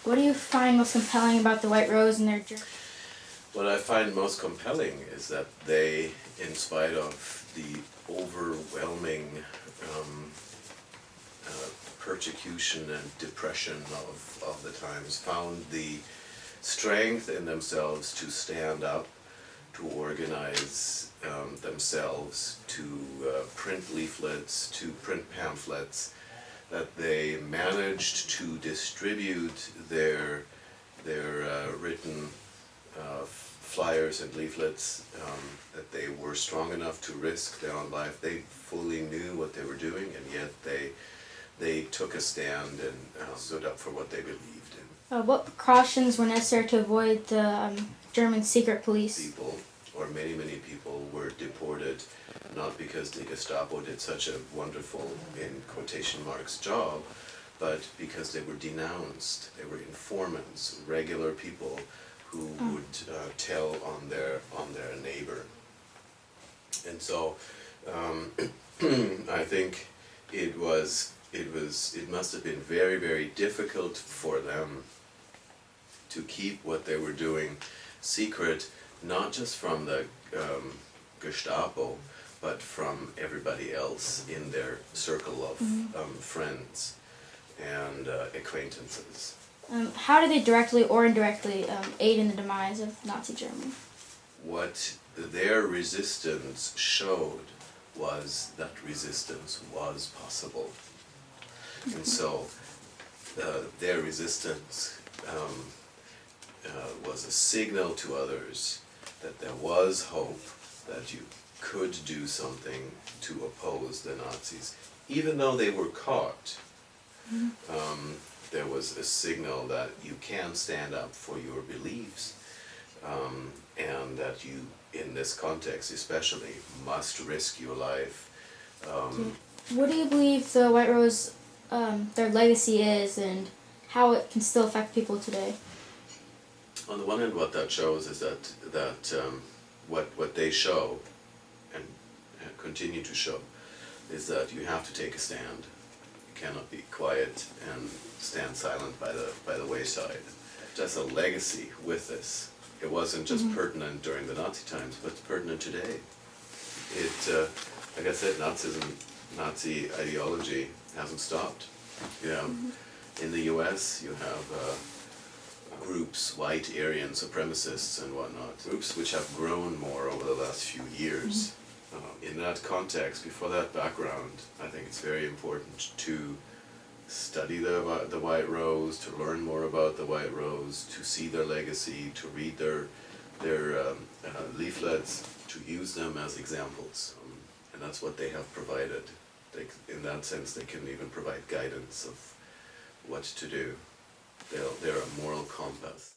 What do you find most compelling about the White Rose and their journey? What I find most compelling is that they, in spite of the overwhelming persecution and depression of the times, found the strength in themselves to stand up, to organize themselves, to print leaflets, to print pamphlets, that they managed to distribute their written flyers and leaflets, that they were strong enough to risk their own life. They fully knew what they were doing, and yet they took a stand and stood up for what they believed in. What precautions were necessary to avoid the German secret police? People, or many people, were deported, not because the Gestapo did such a wonderful, in quotation marks, job, but because they were denounced. They were informants, regular people who would tell on their neighbor. And so I think it must have been very difficult for them to keep what they were doing secret, not just from the Gestapo, but from everybody else in their circle of friends and acquaintances. How did they directly or indirectly aid in the demise of Nazi Germany? What their resistance showed was that resistance was possible. And so their resistance was a signal to others that there was hope, that you could do something to oppose the Nazis. Even though they were caught, there was a signal that you can stand up for your beliefs, and that you, in this context especially, must risk your life. What do you believe the White Rose, their legacy is, and how it can still affect people today? On the one hand, what that shows is that what they show and continue to show is that you have to take a stand. You cannot be quiet and stand silent by the wayside. Just a legacy with this. It wasn't just pertinent during the Nazi times, but it's pertinent today. It, like I said, Nazi ideology hasn't stopped. You know, in the U.S. you have groups, white Aryan supremacists and whatnot, groups which have grown more over the last few years. In that context, before that background, I think it's very important to study the White Rose, to learn more about the White Rose, to see their legacy, to read their leaflets, to use them as examples. And that's what they have provided. In that sense, they can even provide guidance of what to do. They're a moral compass.